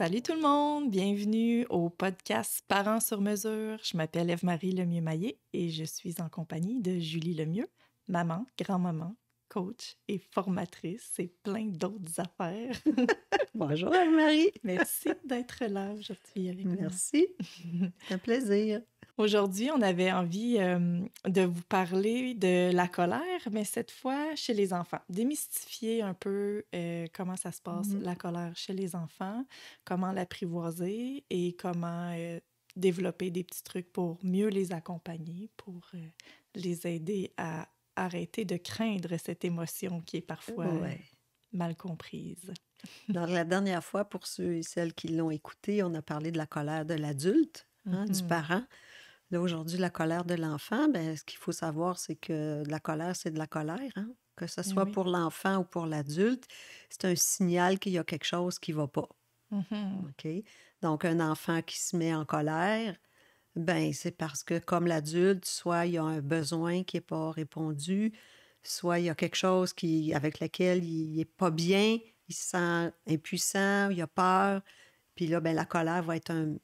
Salut tout le monde, bienvenue au podcast Parents sur mesure. Je m'appelle Ève-Marie Lemieux-Maillé et je suis en compagnie de Julie Lemieux, maman, grand-maman, coach et formatrice et plein d'autres affaires. Bonjour Anne-Marie. Merci d'être là aujourd'hui avec moi. Merci, c'est un plaisir. Aujourd'hui, on avait envie de vous parler de la colère, mais cette fois chez les enfants. Démystifier un peu comment ça se passe, la colère chez les enfants, comment l'apprivoiser et comment développer des petits trucs pour mieux les accompagner, pour les aider à arrêter de craindre cette émotion qui est parfois mal comprise. Donc, la dernière fois, pour ceux et celles qui l'ont écouté, on a parlé de la colère de l'adulte, du parent. Là, aujourd'hui, la colère de l'enfant, bien, ce qu'il faut savoir, c'est que la colère, c'est de la colère. Que ce soit pour l'enfant ou pour l'adulte, c'est un signal qu'il y a quelque chose qui ne va pas. OK? Donc, un enfant qui se met en colère, ben c'est parce que, comme l'adulte, soit il y a un besoin qui n'est pas répondu, soit il y a quelque chose avec lequel il n'est pas bien, il se sent impuissant, il a peur. Puis là, ben, la colère va être une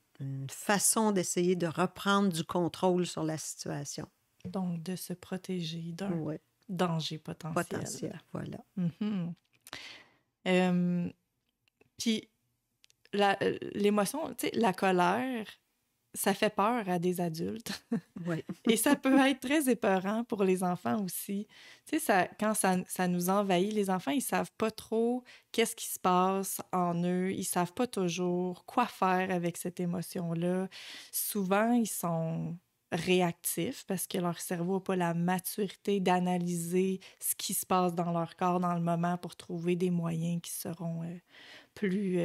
façon d'essayer de reprendre du contrôle sur la situation. Donc, de se protéger d'un danger potentiel. Voilà. Puis, l'émotion, tu sais, la colère, ça fait peur à des adultes. Oui. Et ça peut être très épeurant pour les enfants aussi. Tu sais, quand ça nous envahit, les enfants, ils savent pas trop qu'est-ce qui se passe en eux. Ils savent pas toujours quoi faire avec cette émotion-là. Souvent, ils sont réactifs parce que leur cerveau n'a pas la maturité d'analyser ce qui se passe dans leur corps dans le moment pour trouver des moyens qui seront plus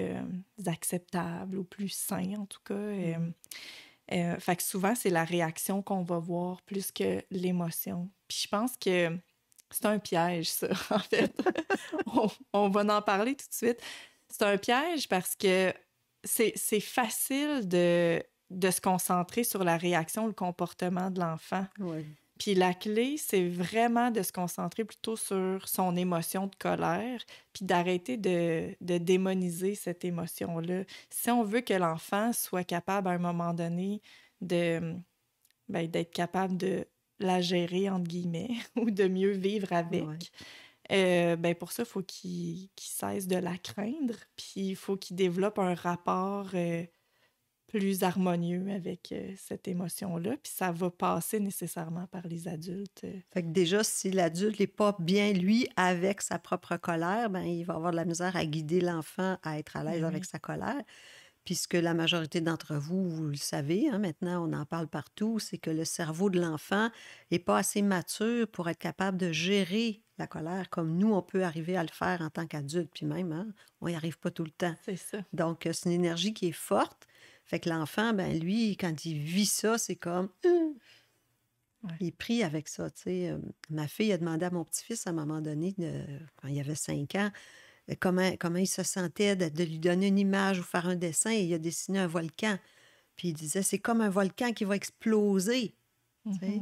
acceptables ou plus sains, en tout cas. Fait que souvent, c'est la réaction qu'on va voir plus que l'émotion. Puis je pense que c'est un piège, ça, en fait. on va en parler tout de suite. C'est un piège parce que c'est facile de se concentrer sur la réaction, le comportement de l'enfant. Oui. Puis la clé, c'est vraiment de se concentrer plutôt sur son émotion de colère, puis d'arrêter de démoniser cette émotion-là. Si on veut que l'enfant soit capable, à un moment donné, d'être capable de la gérer, entre guillemets, ou de mieux vivre avec, pour ça, il faut qu'il cesse de la craindre, puis il faut qu'il développe un rapport plus harmonieux avec cette émotion-là, puis ça va passer nécessairement par les adultes. Fait que déjà, si l'adulte n'est pas bien, lui, avec sa propre colère, ben il va avoir de la misère à guider l'enfant à être à l'aise avec sa colère. Puisque la majorité d'entre vous, vous le savez, maintenant, on en parle partout, c'est que le cerveau de l'enfant n'est pas assez mature pour être capable de gérer la colère comme nous, on peut arriver à le faire en tant qu'adulte. Puis même, on n'y arrive pas tout le temps. C'est ça. Donc, c'est une énergie qui est forte. Fait que l'enfant, ben lui, quand il vit ça, c'est comme... Il est pris avec ça, tu sais. Ma fille a demandé à mon petit-fils, à un moment donné, quand il avait 5 ans, comment il se sentait de lui donner une image ou faire un dessin, et il a dessiné un volcan. Puis il disait, c'est comme un volcan qui va exploser. Tu sais?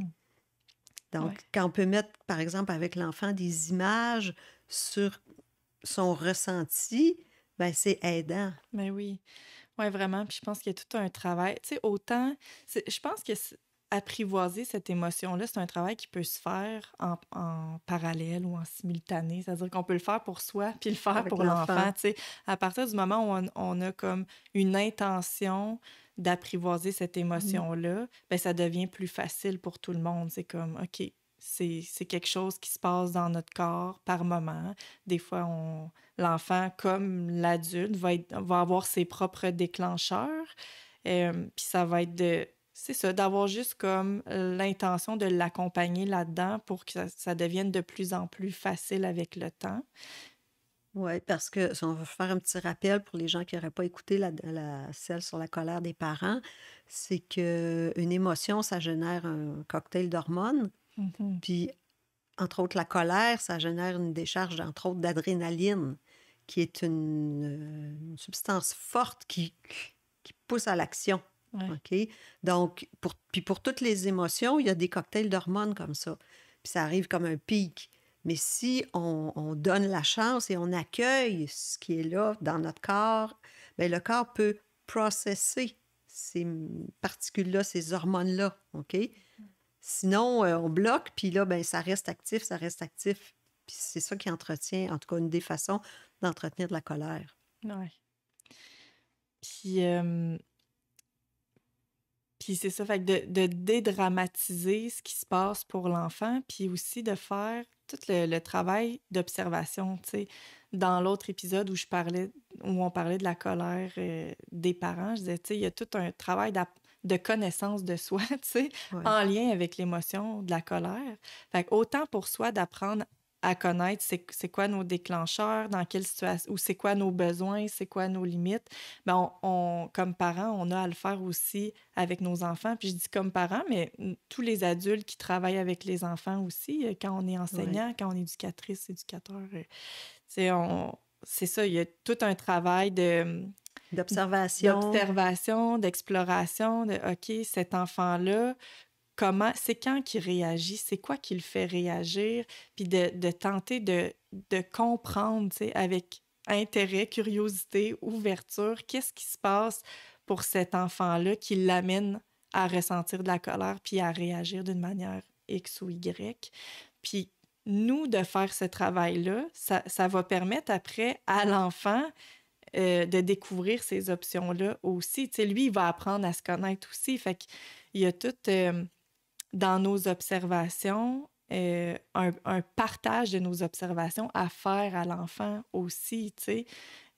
Donc, quand on peut mettre, par exemple, avec l'enfant, des images sur son ressenti, ben c'est aidant. Ben oui. Oui, vraiment. Puis je pense qu'il y a tout un travail. Tu sais, autant... Je pense que apprivoiser cette émotion-là, c'est un travail qui peut se faire en parallèle ou en simultané. C'est-à-dire qu'on peut le faire pour soi puis le faire avec pour l'enfant. Tu sais, à partir du moment où on a comme une intention d'apprivoiser cette émotion-là, ben ça devient plus facile pour tout le monde. C'est comme, OK, c'est quelque chose qui se passe dans notre corps par moment. Des fois, l'enfant, comme l'adulte, va avoir ses propres déclencheurs. Puis ça va être c'est ça, d'avoir juste comme l'intention de l'accompagner là-dedans pour que ça devienne de plus en plus facile avec le temps. Oui, parce que si on veut faire un petit rappel pour les gens qui n'auraient pas écouté celle sur la colère des parents, c'est qu'une émotion, ça génère un cocktail d'hormones. Puis, entre autres, la colère, ça génère une décharge, entre autres, d'adrénaline, qui est une substance forte qui pousse à l'action. Ouais. OK? Donc, pour toutes les émotions, il y a des cocktails d'hormones comme ça. Puis ça arrive comme un pic. Mais si on donne la chance et on accueille ce qui est là dans notre corps, bien, le corps peut processer ces particules-là, ces hormones-là, OK? Sinon, on bloque, puis là, ben, ça reste actif. Puis c'est ça qui entretient, en tout cas, une des façons d'entretenir de la colère. Ouais. Puis, puis c'est ça, fait que de dédramatiser ce qui se passe pour l'enfant, puis aussi de faire tout le travail d'observation, tu sais. Dans l'autre épisode où on parlait de la colère des parents, je disais, tu sais, il y a tout un travail de connaissance de soi, tu sais, Ouais. en lien avec l'émotion de la colère. Fait que autant pour soi d'apprendre à connaître c'est quoi nos déclencheurs, dans quelle situation, ou c'est quoi nos besoins, c'est quoi nos limites. Ben comme parents, on a à le faire aussi avec nos enfants. Puis je dis comme parents, mais tous les adultes qui travaillent avec les enfants aussi, quand on est enseignant, Ouais. quand on est éducatrice, éducateur, c'est ça, il y a tout un travail d'observation, d'exploration, de OK, cet enfant-là, c'est quand qu'il réagit, c'est quoi qui le fait réagir, puis de tenter de comprendre, tu sais, avec intérêt, curiosité, ouverture, qu'est-ce qui se passe pour cet enfant-là qui l'amène à ressentir de la colère puis à réagir d'une manière X ou Y. Puis nous, de faire ce travail-là, ça va permettre après à l'enfant de découvrir ces options-là aussi. Tu sais, lui, il va apprendre à se connaître aussi. Fait qu'il y a tout... dans nos observations, un partage de nos observations à faire à l'enfant aussi, tu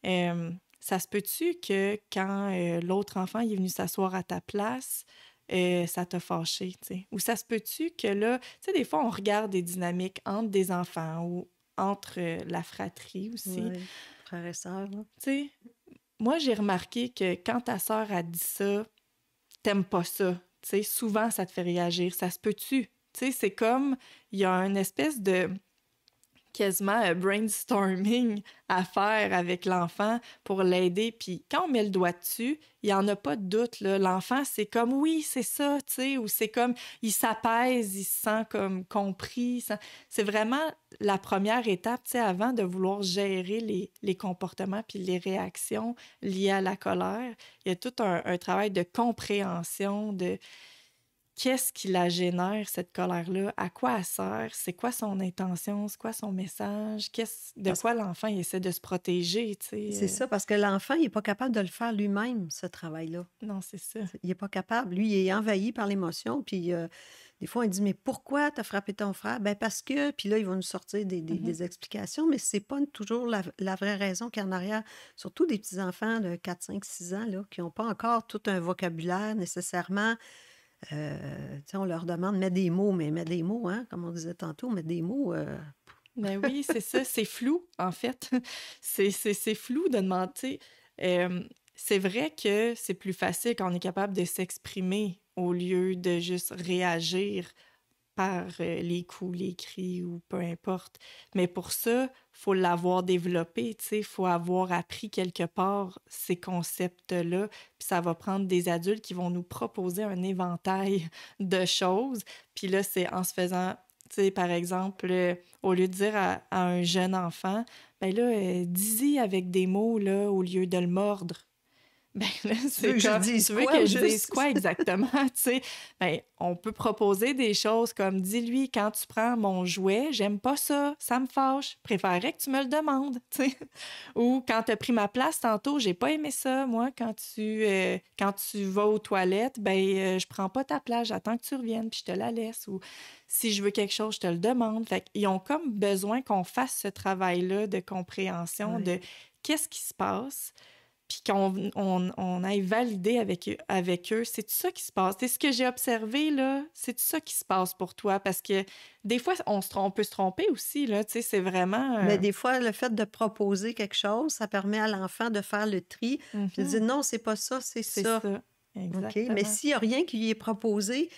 sais. Ça se peut-tu que quand l'autre enfant il est venu s'asseoir à ta place, ça t'a fâché, tu sais? Ou ça se peut-tu que là, tu sais, des fois, on regarde des dynamiques entre des enfants ou entre la fratrie aussi. Ouais. Frères et sœurs, là. Tu sais, moi, j'ai remarqué que quand ta sœur a dit ça, t'aimes pas ça. Tu sais, souvent, ça te fait réagir. Ça se peut-tu? Tu sais, c'est comme, il y a une espèce de quasiment brainstorming à faire avec l'enfant pour l'aider. Puis quand on met le doigt dessus, il n'y en a pas de doute, là. L'enfant, c'est comme, oui, c'est ça, tu sais, ou c'est comme, il s'apaise, il se sent comme compris. C'est vraiment la première étape, tu sais, avant de vouloir gérer les comportements puis les réactions liées à la colère. Il y a tout un travail de compréhension de qu'est-ce qui la génère, cette colère-là? À quoi elle sert? C'est quoi son intention? C'est quoi son message? De quoi l'enfant il essaie de se protéger, tu sais? C'est ça, parce que l'enfant, il n'est pas capable de le faire lui-même, ce travail-là. Non, c'est ça. Il n'est pas capable. Lui, il est envahi par l'émotion, puis des fois, il dit, mais pourquoi t'as frappé ton frère? Ben parce que, puis là, il va nous sortir des explications, mais c'est pas toujours la vraie raison qu'il y a en arrière. Surtout des petits-enfants de 4, 5, 6 ans, là, qui n'ont pas encore tout un vocabulaire nécessairement. Tu sais, on leur demande, mets des mots, mais mets des mots, hein, comme on disait tantôt, mets des mots. Ben oui, c'est ça. C'est flou, en fait. C'est flou de demander. C'est vrai que c'est plus facile quand on est capable de s'exprimer au lieu de juste réagir par les coups, les cris ou peu importe. Mais pour ça, faut l'avoir développé, tu sais, faut avoir appris quelque part ces concepts-là, puis ça va prendre des adultes qui vont nous proposer un éventail de choses. Puis là, c'est en se faisant, tu sais, par exemple, au lieu de dire à un jeune enfant, ben là, dis-y avec des mots, là, au lieu de le mordre. Ben là, c'est veux que je comme, dise tu veux quoi, que je juste? dise quoi exactement, tu sais? Ben, on peut proposer des choses comme, dis-lui, quand tu prends mon jouet, j'aime pas ça, ça me fâche, préférerais que tu me le demandes, tu sais? Ou quand t'as pris ma place tantôt, j'ai pas aimé ça, moi, quand tu vas aux toilettes, ben, je prends pas ta place, j'attends que tu reviennes, puis je te la laisse, ou si je veux quelque chose, je te le demande. Fait qu'ils ont comme besoin qu'on fasse ce travail-là de compréhension de qu'est-ce qui se passe, puis qu'on aille valider avec eux, c'est ça qui se passe. C'est ce que j'ai observé, là, c'est ça qui se passe pour toi, parce que des fois, on peut se tromper aussi, là, tu sais, c'est vraiment... Mais des fois, le fait de proposer quelque chose, ça permet à l'enfant de faire le tri, puis de dire, non, c'est pas ça, c'est ça. C'est ça, exactement. OK? Mais s'il n'y a rien qui lui est proposé,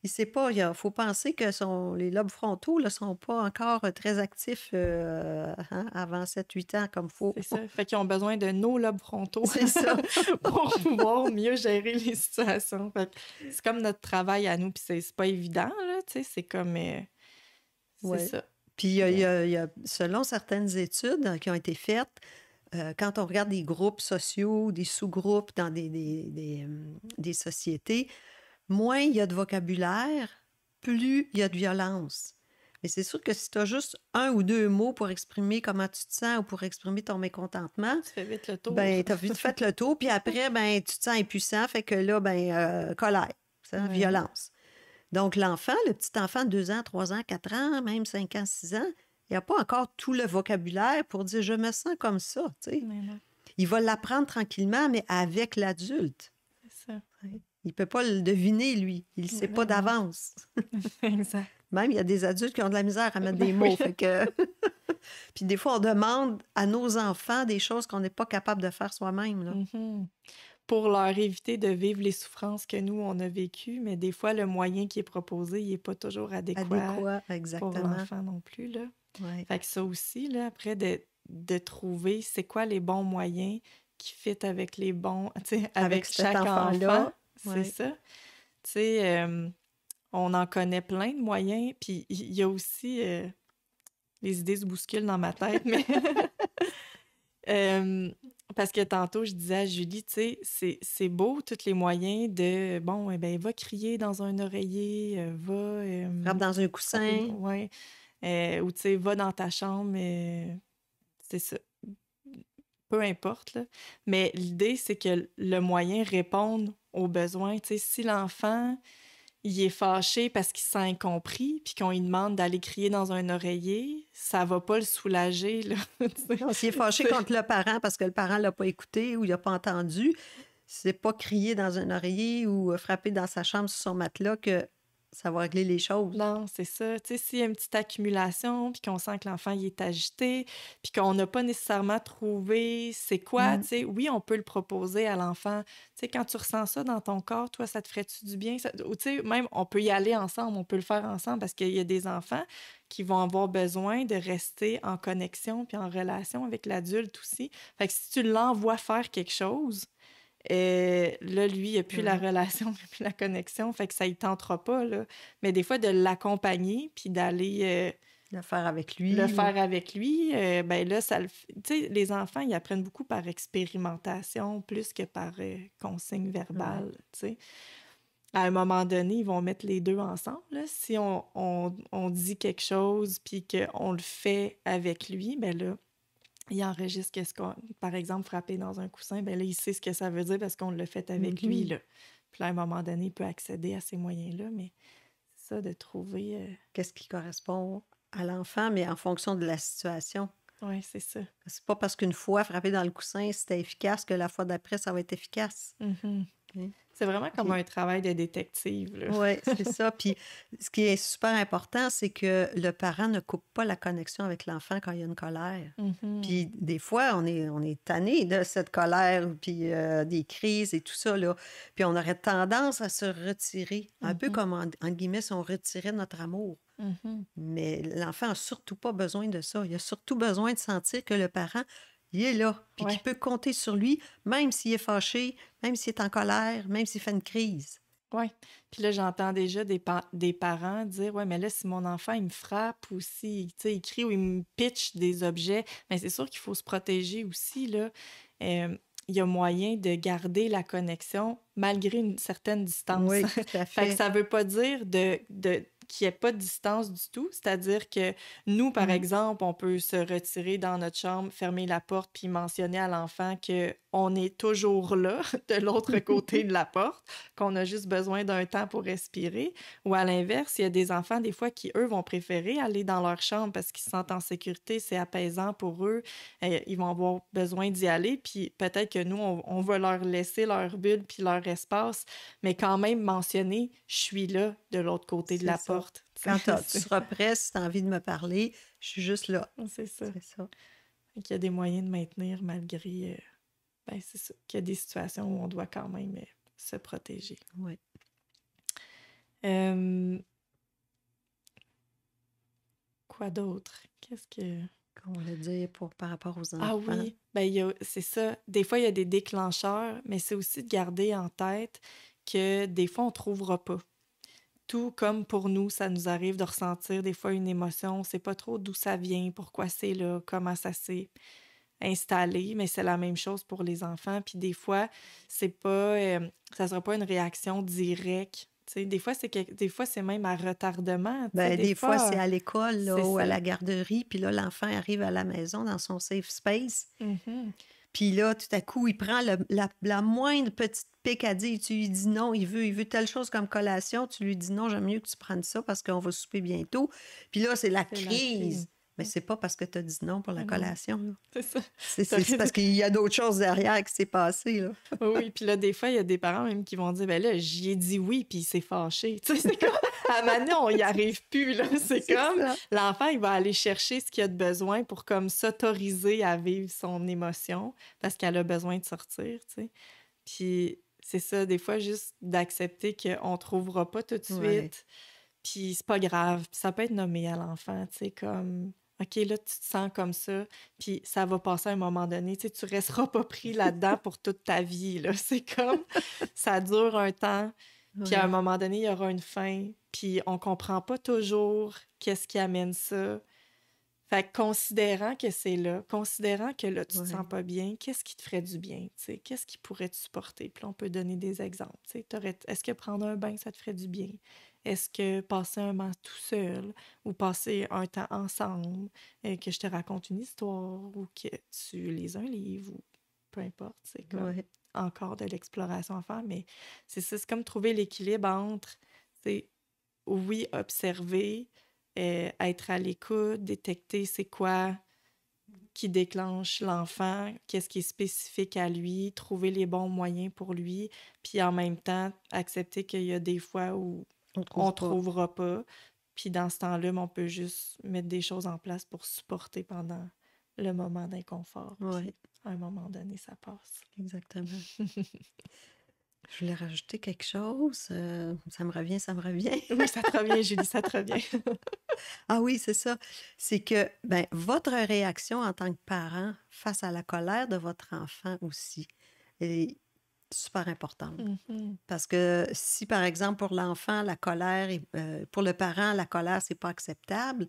il sait pas, il faut penser que les lobes frontaux ne sont pas encore très actifs avant 7-8 ans comme il faut. C'est ça. Fait qu'ils ont besoin de nos lobes frontaux C'est ça. pour pouvoir mieux gérer les situations. Fait que c'est comme notre travail à nous, puis c'est pas évident, là, tu sais, c'est comme... c'est Ouais. ça. Puis, selon certaines études qui ont été faites, Quand on regarde des groupes sociaux, des sous-groupes dans des sociétés, moins il y a de vocabulaire, plus il y a de violence. Mais c'est sûr que si tu as juste un ou deux mots pour exprimer comment tu te sens ou pour exprimer ton mécontentement, Tu fais vite le tour. ben tu as vite fait le tour, puis après, ben tu te sens impuissant, fait que là, colère, ça, Ouais. violence. Donc l'enfant, le petit enfant de 2 ans, 3 ans, 4 ans, même 5 ans, 6 ans, il n'a pas encore tout le vocabulaire pour dire « je me sens comme ça », tu sais. Mais non, Il va l'apprendre tranquillement, mais avec l'adulte. c'est ça. Il ne peut pas le deviner, lui. Il ne sait pas Ben non. d'avance. Exact. Même, il y a des adultes qui ont de la misère à mettre des mots. Oui. Fait que... Puis des fois, on demande à nos enfants des choses qu'on n'est pas capable de faire soi-même. Là. Mhm. Pour leur éviter de vivre les souffrances que nous, on a vécues, mais des fois, le moyen qui est proposé, il n'est pas toujours adéquat Adéquat, pour exactement. l'enfant non plus, là. Ouais. Fait que ça aussi, là, après, de trouver c'est quoi les bons moyens qui fit avec les bons, tu sais, avec cet chaque enfant-là, enfant, c'est ouais. ça. Tu sais, on en connaît plein de moyens, puis il y a aussi, les idées se bousculent dans ma tête, mais parce que tantôt, je disais à Julie, tu sais, c'est beau, tous les moyens de, bon, eh ben, va crier dans un oreiller, va... Frappe dans un coussin. ouais, ou tu sais, va dans ta chambre, c'est ça. Peu importe, là. Mais l'idée, c'est que le moyen réponde aux besoins. Tu sais, si l'enfant, il est fâché parce qu'il se sent incompris, puis qu'on lui demande d'aller crier dans un oreiller, ça va pas le soulager, là. Tu sais. Non, s'il est fâché contre le parent parce que le parent l'a pas écouté ou il a pas entendu, c'est pas crier dans un oreiller ou frapper dans sa chambre sur son matelas que ça va régler les choses. Non, c'est ça. Tu sais, s'il y a une petite accumulation, puis qu'on sent que l'enfant il est agité, puis qu'on n'a pas nécessairement trouvé c'est quoi, tu sais, oui, on peut le proposer à l'enfant. Tu sais, quand tu ressens ça dans ton corps, toi, ça te ferait-tu du bien? Ou tu sais, même, on peut y aller ensemble, on peut le faire ensemble, parce qu'il y a des enfants qui vont avoir besoin de rester en connexion puis en relation avec l'adulte aussi. Fait que si tu l'envoies faire quelque chose, là, lui, il n'y a plus la relation, il n'y a plus la connexion, fait que ça ne tentera pas, là. Mais des fois, de l'accompagner, puis d'aller Le faire avec lui. le faire avec lui, ben là, ça le tu sais, les enfants, ils apprennent beaucoup par expérimentation plus que par consigne verbale, tu sais. À un moment donné, ils vont mettre les deux ensemble, là. Si on dit quelque chose, puis qu'on le fait avec lui, ben là, il enregistre qu'est-ce qu'on... Par exemple, frapper dans un coussin, ben là, il sait ce que ça veut dire parce qu'on l'a fait avec lui, là. Puis là, à un moment donné, il peut accéder à ces moyens-là, mais c'est ça, de trouver... Qu'est-ce qui correspond à l'enfant, mais en fonction de la situation. Oui, c'est ça. C'est pas parce qu'une fois frapper dans le coussin, c'était efficace que la fois d'après, ça va être efficace. Mm-hmm. C'est vraiment comme un travail de détective, là. Oui, c'est ça. Puis ce qui est super important, c'est que le parent ne coupe pas la connexion avec l'enfant quand il y a une colère. Puis des fois, on est tanné de cette colère, puis des crises et tout ça, là. Puis on aurait tendance à se retirer, un peu comme, en guillemets, si on retirait notre amour. Mais l'enfant n'a surtout pas besoin de ça. Il a surtout besoin de sentir que le parent, il est là, puis qu'il peut compter sur lui, même s'il est fâché, même s'il est en colère, même s'il fait une crise. Oui. Puis là, j'entends déjà des parents dire « Ouais, mais là, si mon enfant, il me frappe ou si, tu sais, il crie ou il me pitch des objets, mais c'est sûr qu'il faut se protéger aussi, là. Il y a moyen de garder la connexion malgré une certaine distance. Oui, tout à Fait que fait. ça veut pas dire qu'il n'y ait pas de distance du tout. C'est-à-dire que nous, par exemple, on peut se retirer dans notre chambre, fermer la porte, puis mentionner à l'enfant qu'on est toujours là, de l'autre côté de la porte, qu'on a juste besoin d'un temps pour respirer. Ou à l'inverse, il y a des enfants, des fois, qui, eux, vont préférer aller dans leur chambre parce qu'ils se sentent en sécurité, c'est apaisant pour eux. Ils vont avoir besoin d'y aller, puis peut-être que nous, on va leur laisser leur bulle puis leur espace, mais quand même mentionner « je suis là de l'autre côté de la porte ». Quand tu seras prêt, si tu as envie de me parler, je suis juste là. C'est ça. C'est ça. Il y a des moyens de maintenir malgré... ben c'est ça. Qu'il y a des situations où on doit quand même se protéger. Oui. Quoi d'autre? Qu'est-ce que... Qu'on voulait dire par rapport aux enfants. Ah oui, ben c'est ça. Des fois, il y a des déclencheurs, mais c'est aussi de garder en tête que des fois, on ne trouvera pas. Tout comme pour nous, ça nous arrive de ressentir des fois une émotion, on ne sait pas trop d'où ça vient, pourquoi c'est là, comment ça c'est. installé, mais c'est la même chose pour les enfants. Puis des fois, c'est pas, ça sera pas une réaction directe. Tu sais, des fois, c'est même à retardement. Tu sais, Ben, des des fois, c'est fois, à l'école là, c'est ou à ça. la garderie, puis là, l'enfant arrive à la maison dans son safe space. Mhm. Puis là, tout à coup, il prend la moindre petite picadille. Tu lui dis non, il veut telle chose comme collation. Tu lui dis non, j'aime mieux que tu prennes ça parce qu'on va souper bientôt. Puis là, c'est la C'est la crise. crise. Mais c'est pas parce que tu as dit non pour la Ah non, collation. Là. c'est ça. C'est parce qu'il y a d'autres choses derrière qui s'est passé. Là. Oui, puis là, des fois, il y a des parents même qui vont dire, ben là, j'y ai dit oui, puis il s'est fâché. Tu sais, c'est comme, à Manon, on y arrive plus, là. C'est comme, ça. l'enfant, il va aller chercher ce qu'il a de besoin pour comme s'autoriser à vivre son émotion parce qu'elle a besoin de sortir, tu sais. Puis c'est ça, des fois, juste d'accepter qu'on trouvera pas tout de Ouais. suite, puis c'est pas grave. Puis ça peut être nommé à l'enfant, tu sais, comme... OK, là, tu te sens comme ça, puis ça va passer à un moment donné. Tu sais, tu resteras pas pris là-dedans pour toute ta vie, là. C'est comme, ça dure un temps, puis à un Ouais. moment donné, il y aura une fin, puis on comprend pas toujours qu'est-ce qui amène ça. Fait que considérant que c'est là, considérant que là, tu te Ouais. sens pas bien, qu'est-ce qui te ferait du bien, tu sais? Qu'est-ce qui pourrait te supporter? Puis là, on peut donner des exemples, tu sais. Est-ce que prendre un bain, ça te ferait du bien? Est-ce que passer un moment tout seul ou passer un temps ensemble, que je te raconte une histoire ou que tu lises un livre ou peu importe, c'est comme Ouais. encore de l'exploration à faire, mais c'est ça, c'est comme trouver l'équilibre entre, c'est oui, observer, être à l'écoute, détecter c'est quoi qui déclenche l'enfant, qu'est-ce qui est spécifique à lui, trouver les bons moyens pour lui, puis en même temps, accepter qu'il y a des fois où On on trouve pas. trouvera pas, puis dans ce temps-là, on peut juste mettre des choses en place pour supporter pendant le moment d'inconfort, Ouais. puis à un moment donné, ça passe. Exactement. Je voulais rajouter quelque chose. Ça me revient, ça me revient. Oui, ça te revient, Julie, ça te revient. Ah oui, c'est ça. C'est que ben, votre réaction en tant que parent face à la colère de votre enfant aussi est super importante. Mhm. Parce que si, par exemple, pour l'enfant, la colère, pour le parent, la colère, c'est pas acceptable,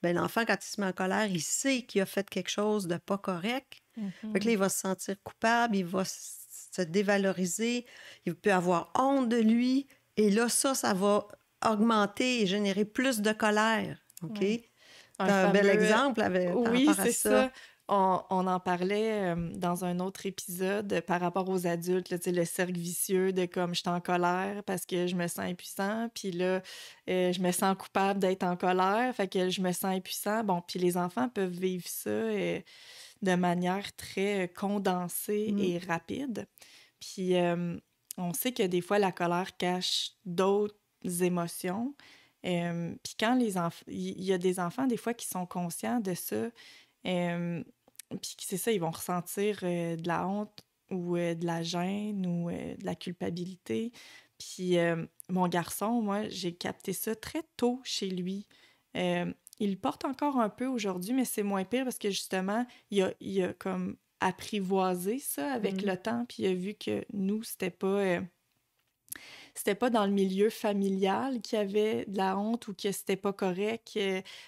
ben, l'enfant, quand il se met en colère, il sait qu'il a fait quelque chose de pas correct. Fait que là, Mhm. il va se sentir coupable, il va se dévaloriser, il peut avoir honte de lui. Et là, ça va augmenter et générer plus de colère. OK? Ouais. Un T'as un bel fameux... exemple par Oui, rapport à c'est ça. ça. On en parlait dans un autre épisode par rapport aux adultes, là, tu sais, le cercle vicieux de comme je suis en colère parce que je me sens impuissant, puis là, je me sens coupable d'être en colère, fait que je me sens impuissant. Bon, puis les enfants peuvent vivre ça de manière très condensée Mm. et rapide. Puis on sait que des fois, la colère cache d'autres émotions. Puis quand les enfants... Il y a des enfants, des fois, qui sont conscients de ça. Puis c'est ça, ils vont ressentir de la honte ou de la gêne ou de la culpabilité. Puis mon garçon, moi, j'ai capté ça très tôt chez lui. Il le porte encore un peu aujourd'hui, mais c'est moins pire parce que justement, il a comme apprivoisé ça avec Mm. le temps, puis il a vu que nous, c'était pas dans le milieu familial qu'il y avait de la honte ou que c'était pas correct,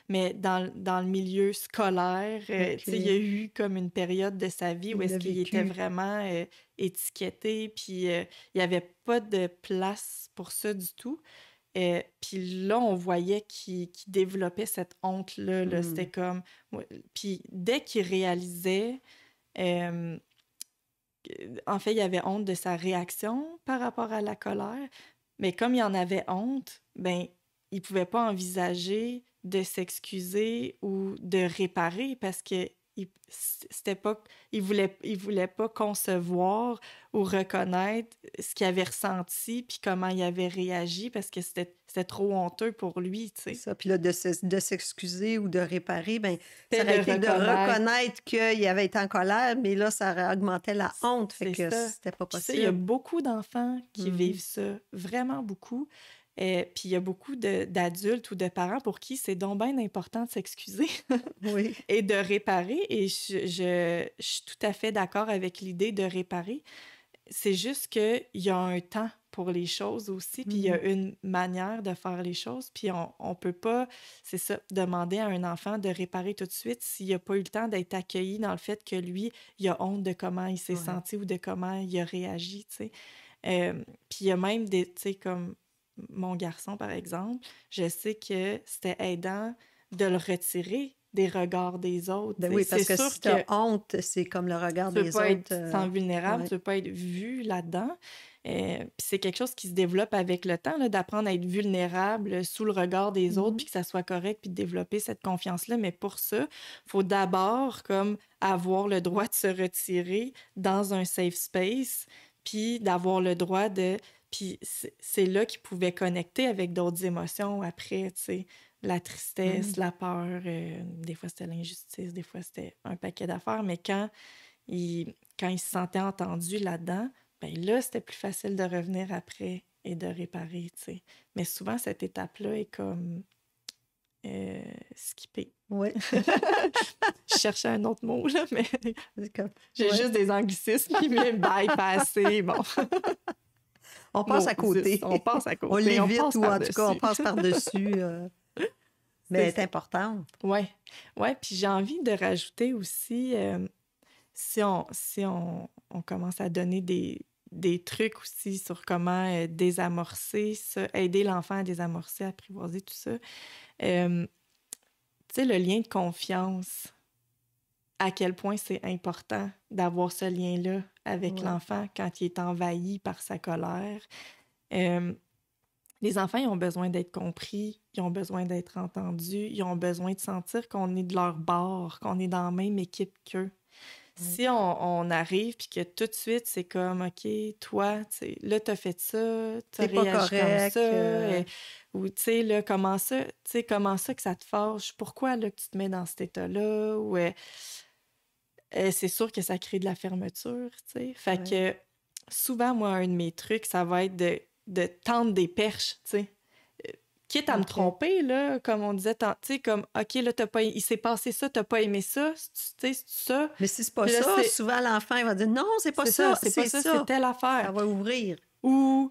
mais dans le milieu scolaire, tu sais, il y a OK. eu comme une période de sa vie où Il est-ce l'a qu'il était vécu. vraiment étiqueté, puis il y avait pas de place pour ça du tout. Puis là, on voyait qu'il développait cette honte-là. Là. C'était Mm. comme... Puis dès qu'il réalisait... euh, en fait, il avait honte de sa réaction par rapport à la colère, mais comme il en avait honte, ben, il pouvait pas envisager de s'excuser ou de réparer parce que c'était pas, il voulait pas concevoir ou reconnaître ce qu'il avait ressenti puis comment il avait réagi parce que c'était trop honteux pour lui, tu sais. Ça. Puis là, de s'excuser ou de réparer, ben, ça C'était aurait de été de reconnaître. reconnaître qu'il avait été en colère, mais là, ça aurait augmenté la honte. Fait C'est que ça. c'était pas Puis ça, il y a possible. beaucoup d'enfants qui Mhm. vivent ça, vraiment beaucoup. Puis il y a beaucoup d'adultes ou de parents pour qui c'est donc bien important de s'excuser Oui. et de réparer. Et je suis tout à fait d'accord avec l'idée de réparer. c'est juste qu'il y a un temps pour les choses aussi, puis il y a une manière de faire les choses, puis on peut pas, c'est ça, demander à un enfant de réparer tout de suite s'il n'a pas eu le temps d'être accueilli dans le fait que lui, il a honte de comment il s'est senti ou de comment il a réagi, tu sais. Puis il y a même des, tu sais, comme mon garçon, par exemple, je sais que c'était aidant de le retirer des regards des autres. Ben oui, parce que sûr si tu as honte, c'est comme le regard tu peux des pas autres. être sans vulnérable, Ouais. tu peux pas être vu là-dedans. Puis c'est quelque chose qui se développe avec le temps, là, d'apprendre à être vulnérable sous le regard des autres, puis que ça soit correct, puis de développer cette confiance-là. Mais pour ça, il faut d'abord comme avoir le droit de se retirer dans un safe space, puis d'avoir le droit de... Puis c'est là qu'il pouvait connecter avec d'autres émotions après, tu sais, la tristesse, la peur, des fois c'était l'injustice, des fois c'était un paquet d'affaires, mais quand il se sentait entendu là-dedans, ben là, c'était plus facile de revenir après et de réparer, tu sais. Mais souvent, cette étape-là est comme skippée. Oui. Je cherchais un autre mot, là, mais Comme... j'ai juste des anglicismes qui me bypassés, bon. On passe à côté. On passe à côté. On l'évite ou en tout par-dessus. cas, on passe par-dessus. Mais c'est important. Oui. Ouais, puis j'ai envie de rajouter aussi, si on commence à donner des trucs aussi sur comment désamorcer ça, aider l'enfant à désamorcer, à apprivoiser tout ça, tu sais, le lien de confiance, à quel point c'est important d'avoir ce lien-là avec l'enfant quand il est envahi par sa colère. Les enfants, ils ont besoin d'être compris, ils ont besoin d'être entendus, ils ont besoin de sentir qu'on est de leur bord, qu'on est dans la même équipe qu'eux. Si on arrive puis que tout de suite, c'est comme, OK, toi, là, t'as fait ça, t'as réagi comme ça, ou, tu sais, là, comment ça que ça te fâche? Pourquoi, là, que tu te mets dans cet état-là? Ou, c'est sûr que ça crée de la fermeture, tu sais. Fait que, souvent, moi, un de mes trucs, ça va être de tendre des perches, tu sais. Quitte à me tromper, là, comme on disait, tu sais, comme, OK, là, il s'est passé ça, t'as pas aimé ça, tu sais, c'est ça. Mais si c'est pas ça, souvent l'enfant, il va dire non, c'est pas ça, c'est pas ça, c'est telle affaire. Ça va ouvrir. Ou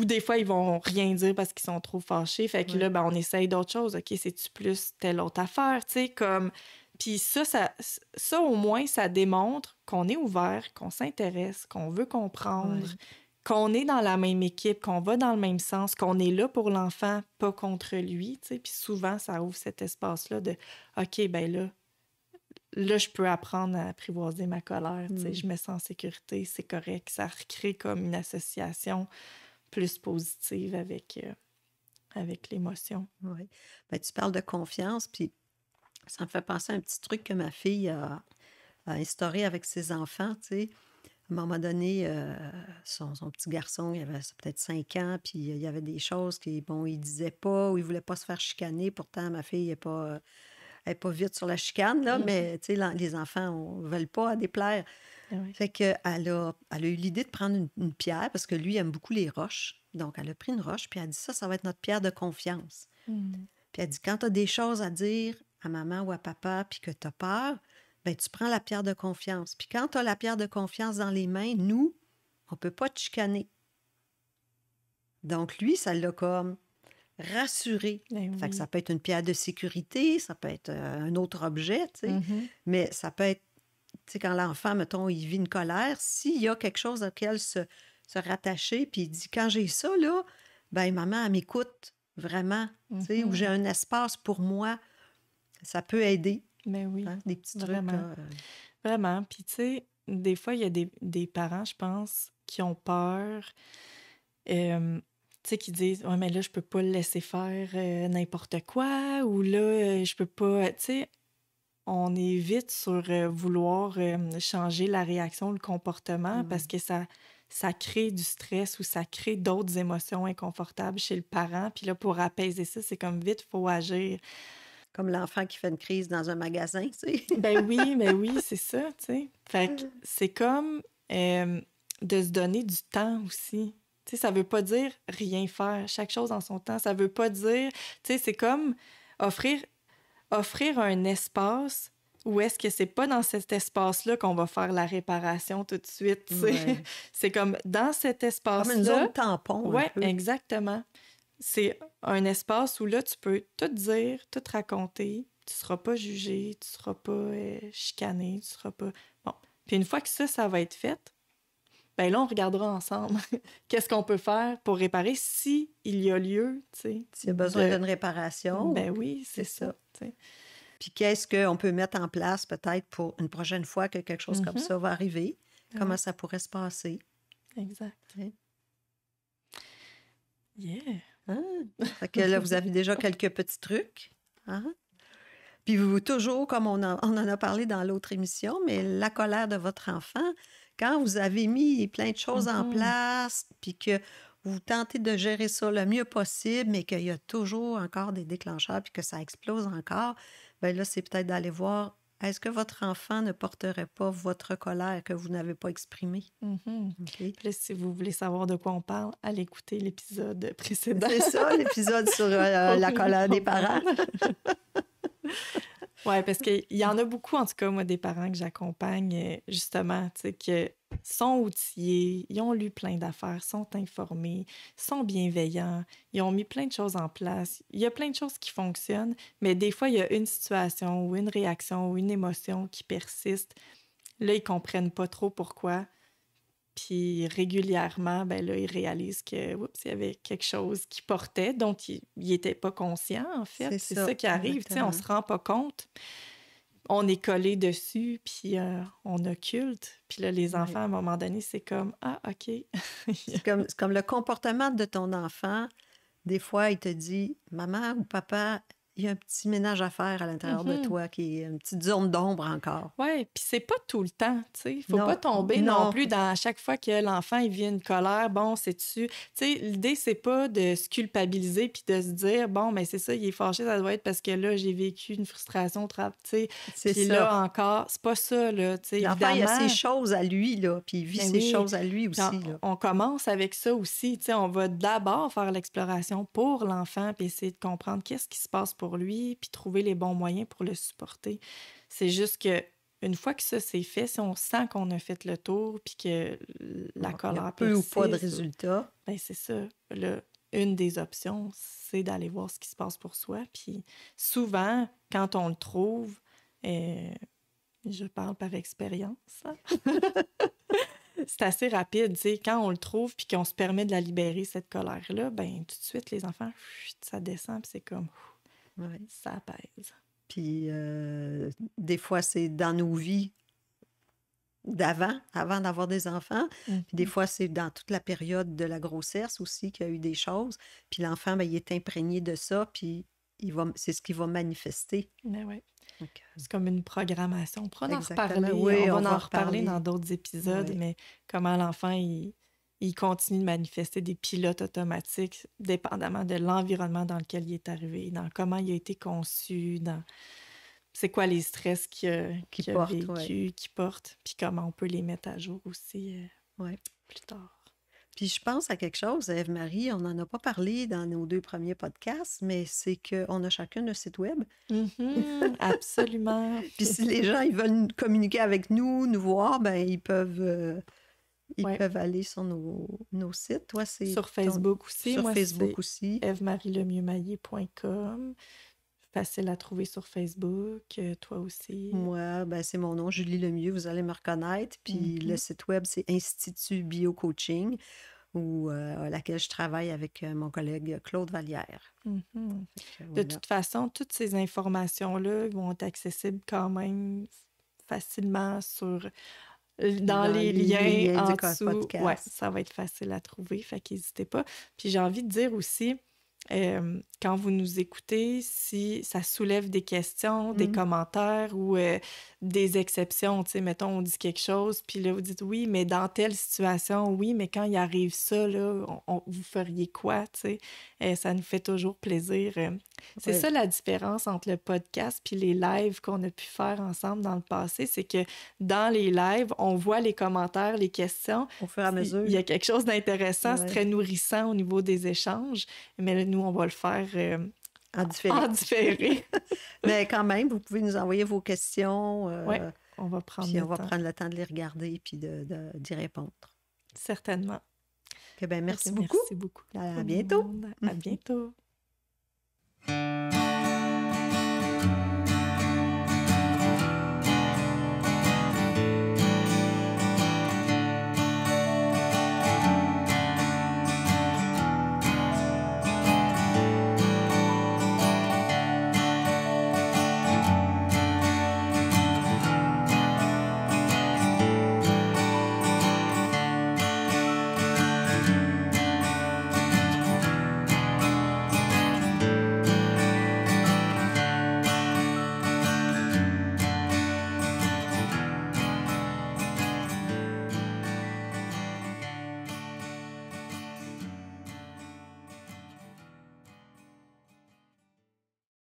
des fois, ils vont rien dire parce qu'ils sont trop fâchés. Fait que là, ben, on essaye d'autres choses. OK, c'est-tu plus telle autre affaire, tu sais, comme... Puis ça, au moins, ça démontre qu'on est ouvert, qu'on s'intéresse, qu'on veut comprendre, qu'on est dans la même équipe, qu'on va dans le même sens, qu'on est là pour l'enfant, pas contre lui, tu sais. Puis souvent, ça ouvre cet espace-là de « OK, ben là, je peux apprendre à apprivoiser ma colère, tu sais. Je me sens en sécurité, c'est correct. » Ça recrée comme une association plus positive avec l'émotion. Oui. Ben, tu parles de confiance, puis ça me fait penser à un petit truc que ma fille a instauré avec ses enfants, tu sais. À un moment donné, son petit garçon, il avait peut-être 5 ans, puis il y avait des choses qu'il il disait pas ou il voulait pas se faire chicaner. Pourtant, ma fille n'est pas vite sur la chicane, là, mais tu sais, les enfants ne veulent pas déplaire. Fait qu'elle a eu l'idée de prendre une pierre, parce que lui, il aime beaucoup les roches. Donc, elle a pris une roche, puis elle a dit ça va être notre pierre de confiance. Puis elle dit, quand tu as des choses à dire à maman ou à papa, puis que tu as peur, ben tu prends la pierre de confiance. Puis quand tu as la pierre de confiance dans les mains, nous, on ne peut pas te chicaner. Donc, lui, ça l'a comme rassuré. Fait que ça peut être une pierre de sécurité, ça peut être un autre objet, tu sais. Mais ça peut être, tu sais, quand l'enfant, mettons, il vit une colère, s'il y a quelque chose auquel se rattacher, puis il dit, quand j'ai ça, là, ben maman, elle m'écoute vraiment, tu sais, ou j'ai un espace pour moi, ça peut aider. Mais oui, hein, des petits vraiment. trucs. Là, Vraiment. Puis, tu sais, des fois, il y a des parents, je pense, qui ont peur, tu sais, qui disent « Ouais, mais là, je peux pas le laisser faire n'importe quoi » ou là, je peux pas... Tu sais, on est vite sur vouloir changer la réaction, le comportement, parce que ça crée du stress ou ça crée d'autres émotions inconfortables chez le parent. Puis là, pour apaiser ça, c'est comme vite, il faut agir. Comme l'enfant qui fait une crise dans un magasin, tu sais. Ben oui, c'est ça, tu sais. Fait que c'est comme de se donner du temps aussi. Tu sais, ça veut pas dire rien faire, chaque chose en son temps. Ça veut pas dire... Tu sais, c'est comme offrir un espace Ou est-ce que c'est pas dans cet espace-là qu'on va faire la réparation tout de suite, tu sais? Ouais. C'est comme dans cet Comme espace-là... une zone tampon, un Oui, peu. exactement. C'est un espace où là, tu peux tout dire, tout raconter. Tu seras pas jugé, tu seras pas chicané, tu seras pas... Bon. Puis une fois que ça va être fait, ben là, on regardera ensemble qu'est-ce qu'on peut faire pour réparer si il y a lieu, tu sais. S'il y a besoin d'une réparation, Ben oui, c'est c'est ça. tu sais. Puis qu'est-ce qu'on peut mettre en place peut-être pour une prochaine fois que quelque chose comme ça va arriver? Ah Comment ouais. ça pourrait se passer? Exact. Oui. Yeah. Fait que là, vous avez déjà quelques petits trucs. Hein? Puis vous, toujours, comme on en a parlé dans l'autre émission, mais la colère de votre enfant, quand vous avez mis plein de choses en place, puis que vous tentez de gérer ça le mieux possible, mais qu'il y a toujours encore des déclencheurs, puis que ça explose encore, bien là, c'est peut-être d'aller voir, est-ce que votre enfant ne porterait pas votre colère que vous n'avez pas exprimée? OK? Puis là, si vous voulez savoir de quoi on parle, allez écouter l'épisode précédent. C'est ça, l'épisode sur la colère des parents. Oui, parce qu'il y en a beaucoup, en tout cas, moi, des parents que j'accompagne, justement, tu sais, qui sont outillés, ils ont lu plein d'affaires, sont informés, sont bienveillants, ils ont mis plein de choses en place. Il y a plein de choses qui fonctionnent, mais des fois, il y a une situation ou une réaction ou une émotion qui persiste. Là, ils comprennent pas trop pourquoi. Puis régulièrement, ben là, ils réalisent que, oups, il y avait quelque chose qui portait, dont ils n'étaient pas conscients, en fait. C'est ça qui arrive, tu sais, on se rend pas compte. On est collé dessus, puis on occulte. Puis là, les enfants, à un moment donné, c'est comme, ah, OK. C'est comme le comportement de ton enfant. Des fois, il te dit, maman ou papa, il y a un petit ménage à faire à l'intérieur de toi, qui est une petite zone d'ombre encore. Oui, puis c'est pas tout le temps, tu sais. Il faut pas tomber non plus dans chaque fois que l'enfant, il vit une colère, bon, c'est-tu... Tu sais, l'idée, c'est pas de se culpabiliser puis de se dire, bon, mais c'est ça, il est fâché, ça doit être parce que là, j'ai vécu une frustration, tu sais. Puis là, encore, c'est pas ça, là, tu sais, l'enfant, il a ses choses à lui, là, puis il vit ses choses à lui aussi, là. On commence avec ça aussi, tu sais, on va d'abord faire l'exploration pour l'enfant puis essayer de comprendre qu'est-ce qui se passe pour lui, puis trouver les bons moyens pour le supporter. C'est juste que une fois que ça c'est fait, si on sent qu'on a fait le tour, puis que la colère peu persiste, ou pas de résultat, ben c'est ça. Là, une des options, c'est d'aller voir ce qui se passe pour soi. Puis souvent, quand on le trouve, je parle par expérience, hein? C'est assez rapide, tu sais, quand on le trouve puis qu'on se permet de la libérer, cette colère-là, ben tout de suite, les enfants, ça descend puis c'est comme, ça apaise. Puis des fois, c'est dans nos vies avant d'avoir des enfants. Puis des fois, c'est dans toute la période de la grossesse aussi qu'il y a eu des choses. Puis l'enfant, ben, il est imprégné de ça, puis c'est ce qu'il va manifester. Ben oui. Okay. C'est comme une programmation. On pourra en reparler. Oui, on va en reparler dans d'autres épisodes, mais comment l'enfant, il continue de manifester des pilotes automatiques dépendamment de l'environnement dans lequel il est arrivé, dans comment il a été conçu, dans c'est quoi les stress qu'il a vécu, qu'il porte, puis comment on peut les mettre à jour aussi plus tard. Puis je pense à quelque chose, Ève-Marie, on n'en a pas parlé dans nos 2 premiers podcasts, mais c'est qu'on a chacun un site web. Absolument. Puis si les gens ils veulent communiquer avec nous voir, ben ils peuvent aller sur nos sites. Toi, c'est sur Facebook aussi. Sur moi, Facebook aussi. Ève-Marie-Lemieuxmaillé.com. Facile à trouver sur Facebook. Toi aussi. Moi, ben c'est mon nom, Julie Lemieux, vous allez me reconnaître. Puis le site web, c'est Institut Bio-Coaching, à laquelle je travaille avec mon collègue Claude Vallière. De toute façon, toutes ces informations-là vont être accessibles quand même facilement dans les liens en dessous. Ouais, ça va être facile à trouver, fait qu'hésitez pas. Puis j'ai envie de dire aussi, quand vous nous écoutez, si ça soulève des questions, des commentaires ou des exceptions, tu sais, mettons, on dit quelque chose, puis là, vous dites oui, mais dans telle situation, oui, mais quand il arrive ça, là, vous feriez quoi, tu sais? Ça nous fait toujours plaisir. C'est ça la différence entre le podcast puis les lives qu'on a pu faire ensemble dans le passé, c'est que dans les lives, on voit les commentaires, les questions. Au fur et à mesure. Il y a quelque chose d'intéressant, c'est très nourrissant au niveau des échanges, mais là, nous, on va le faire En différé. en différé. Mais quand même, vous pouvez nous envoyer vos questions. Oui, on va prendre Puis le on va temps. prendre le temps de les regarder puis d'y répondre. Certainement. Ok, ben, Fait que merci beaucoup. Merci beaucoup. À tout le bientôt. monde. À bientôt.